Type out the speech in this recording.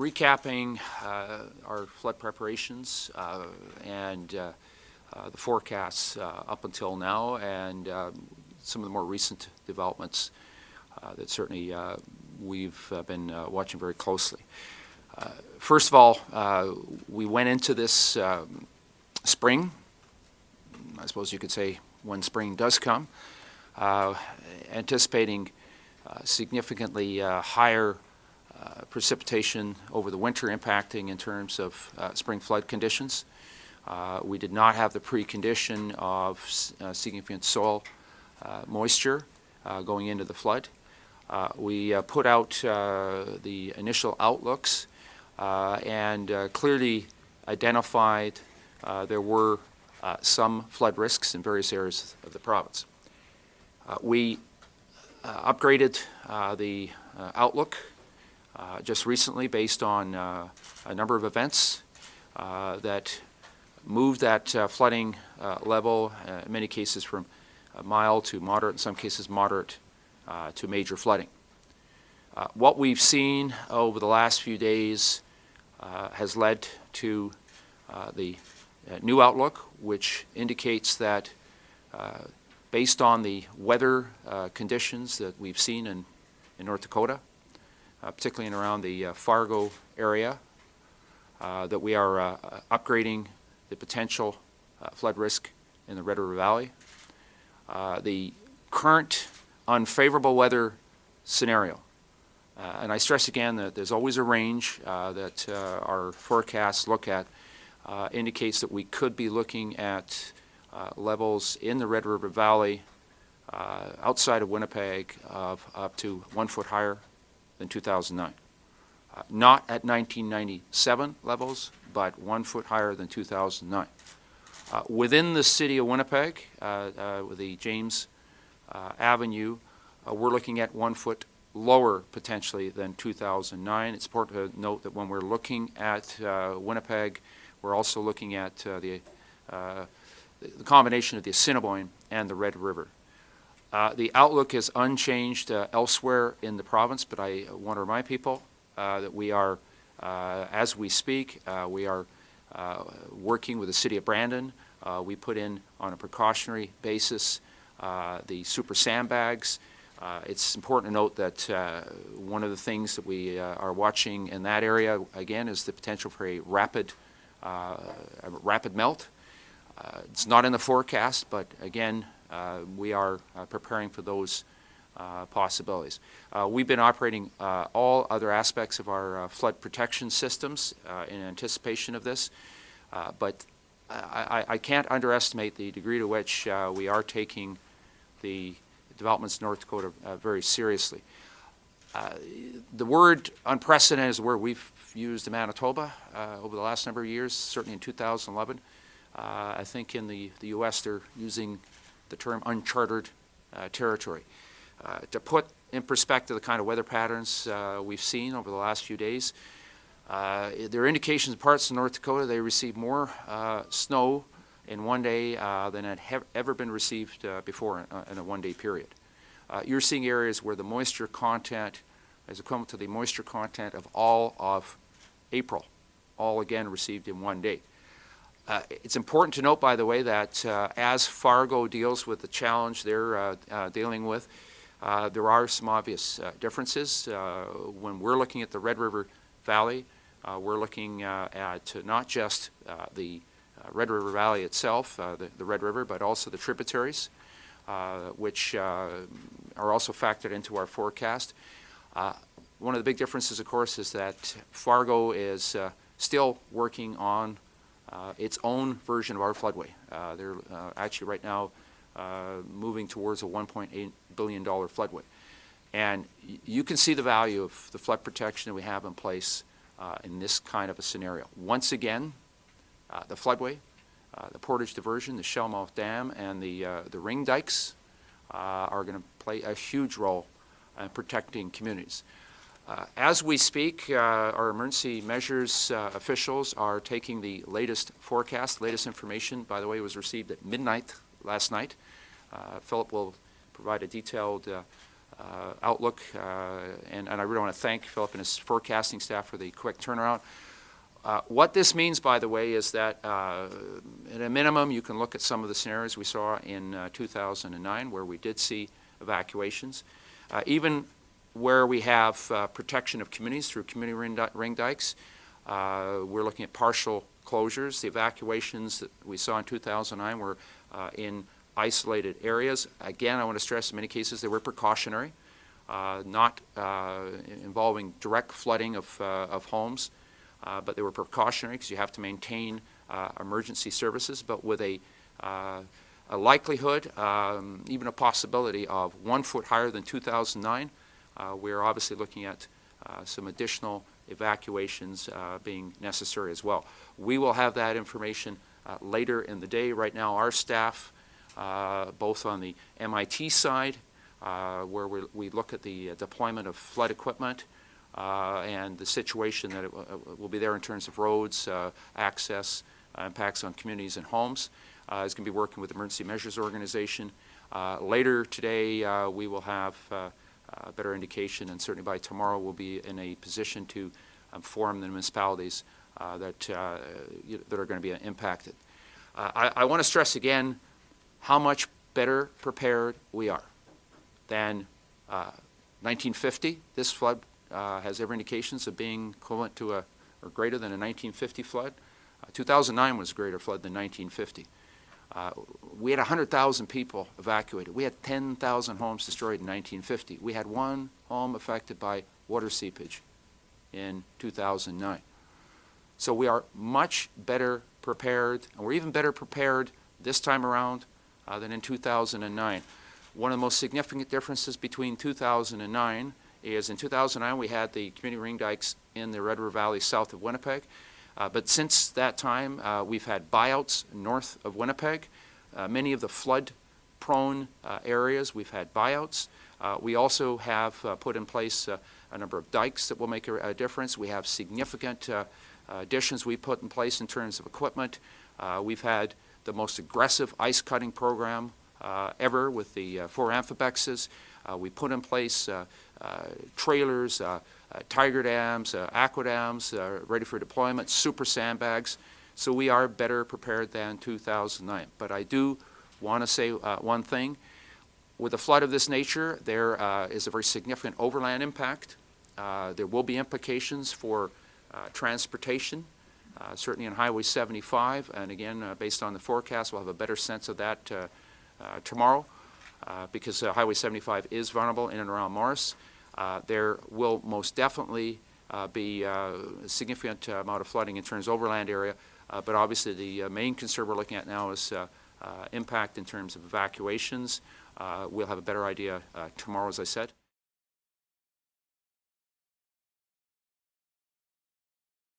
recapping our flood preparations and the forecasts up until now, and some of the more recent developments that certainly we've been watching very closely. First of all, we went into this spring, I suppose you could say when spring does come, anticipating significantly higher precipitation over the winter, impacting in terms of spring flood conditions. We did not have the precondition of significant soil moisture going into the flood. We put out the initial outlooks and clearly identified there were some flood risks in various areas of the province. We upgraded the outlook just recently based on a number of events that moved that flooding level, in many cases from mild to moderate, in some cases moderate to major flooding. What we've seen over the last few days has led to the new outlook, which indicates that based on the weather conditions that we've seen in North Dakota, particularly in around the Fargo area, that we are upgrading the potential flood risk in the Red River Valley. The current unfavorable weather scenario, and I stress again that there's always a range that our forecasts look at, indicates that we could be looking at levels in the Red River Valley outside of Winnipeg of up to 1 foot higher than 2009. Not at 1997 levels, but 1 foot higher than 2009. Within the city of Winnipeg, with the James Avenue, we're looking at 1 foot lower potentially than 2009. It's important to note that when we're looking at Winnipeg, we're also looking at the combination of the Assiniboine and the Red River. The outlook is unchanged elsewhere in the province, but I want to remind people that we are, as we speak, we are working with the city of Brandon. We put in, on a precautionary basis, the super sandbags. It's important to note that one of the things that we are watching in that area, again, is the potential for a rapid melt. It's not in the forecast, but again, we are preparing for those possibilities. We've been operating all other aspects of our flood protection systems in anticipation of this, but I can't underestimate the degree to which we are taking the developments in North Dakota very seriously. The word unprecedented is a word we've used in Manitoba over the last number of years, certainly in 2011. I think in the U.S. they're using the term uncharted territory. To put in perspective the kind of weather patterns we've seen over the last few days, there are indications in parts of North Dakota they received more snow in one day than had ever been received before in a one-day period. You're seeing areas where the moisture content is equivalent to the moisture content of all of April, all again received in one day. It's important to note, by the way, that as Fargo deals with the challenge they're dealing with, there are some obvious differences. When we're looking at the Red River Valley, we're looking at not just the Red River Valley itself, the Red River, but also the tributaries, which are also factored into our forecast. One of the big differences, of course, is that Fargo is still working on its own version of our floodway. They're actually right now moving towards a $1.8 billion floodway. And you can see the value of the flood protection that we have in place in this kind of a scenario. Once again, the floodway, the portage diversion, the Shellmouth Dam, and the ring dikes are going to play a huge role in protecting communities. As we speak, our emergency measures officials are taking the latest forecast. The latest information, by the way, was received at midnight last night. Philip will provide a detailed outlook, and I really want to thank Philip and his forecasting staff for the quick turnaround. What this means, by the way, is that at a minimum you can look at some of the scenarios we saw in 2009 where we did see evacuations. Even where we have protection of communities through community ring dikes, we're looking at partial closures. The evacuations that we saw in 2009 were in isolated areas. Again, I want to stress in many cases they were precautionary, not involving direct flooding of homes, but they were precautionary because you have to maintain emergency services, but with a likelihood, even a possibility of 1 foot higher than 2009. We're obviously looking at some additional evacuations being necessary as well. We will have that information later in the day. Right now, our staff, both on the MIT side, where we look at the deployment of flood equipment and the situation that it will be there in terms of roads, access, impacts on communities and homes, is going to be working with the Emergency Measures Organization. Later today, we will have a better indication, and certainly by tomorrow we'll be in a position to inform the municipalities that are going to be impacted. I want to stress again how much better prepared we are than 1950. This flood has every indications of being equivalent to or greater than a 1950 flood. 2009 was a greater flood than 1950. We had 100,000 people evacuated. We had 10,000 homes destroyed in 1950. We had 1 home affected by water seepage in 2009. So we are much better prepared, and we're even better prepared this time around than in 2009. One of the most significant differences between 2009 is in 2009 we had the community ring dikes in the Red River Valley south of Winnipeg. But since that time, we've had buyouts north of Winnipeg. Many of the flood-prone areas, we've had buyouts. We also have put in place a number of dikes that will make a difference. We have significant additions we put in place in terms of equipment. We've had the most aggressive ice-cutting program ever with the 4 amphibexes. We put in place trailers, tiger dams, aqua dams, ready for deployment, super sandbags. So we are better prepared than 2009. But I do want to say one thing. With a flood of this nature, there is a very significant overland impact. There will be implications for transportation, certainly on Highway 75. And again, based on the forecast, we'll have a better sense of that tomorrow because Highway 75 is vulnerable in and around Morris. There will most definitely be a significant amount of flooding in terms of overland area, but obviously the main concern we're looking at now is impact in terms of evacuations. We'll have a better idea tomorrow, as I said.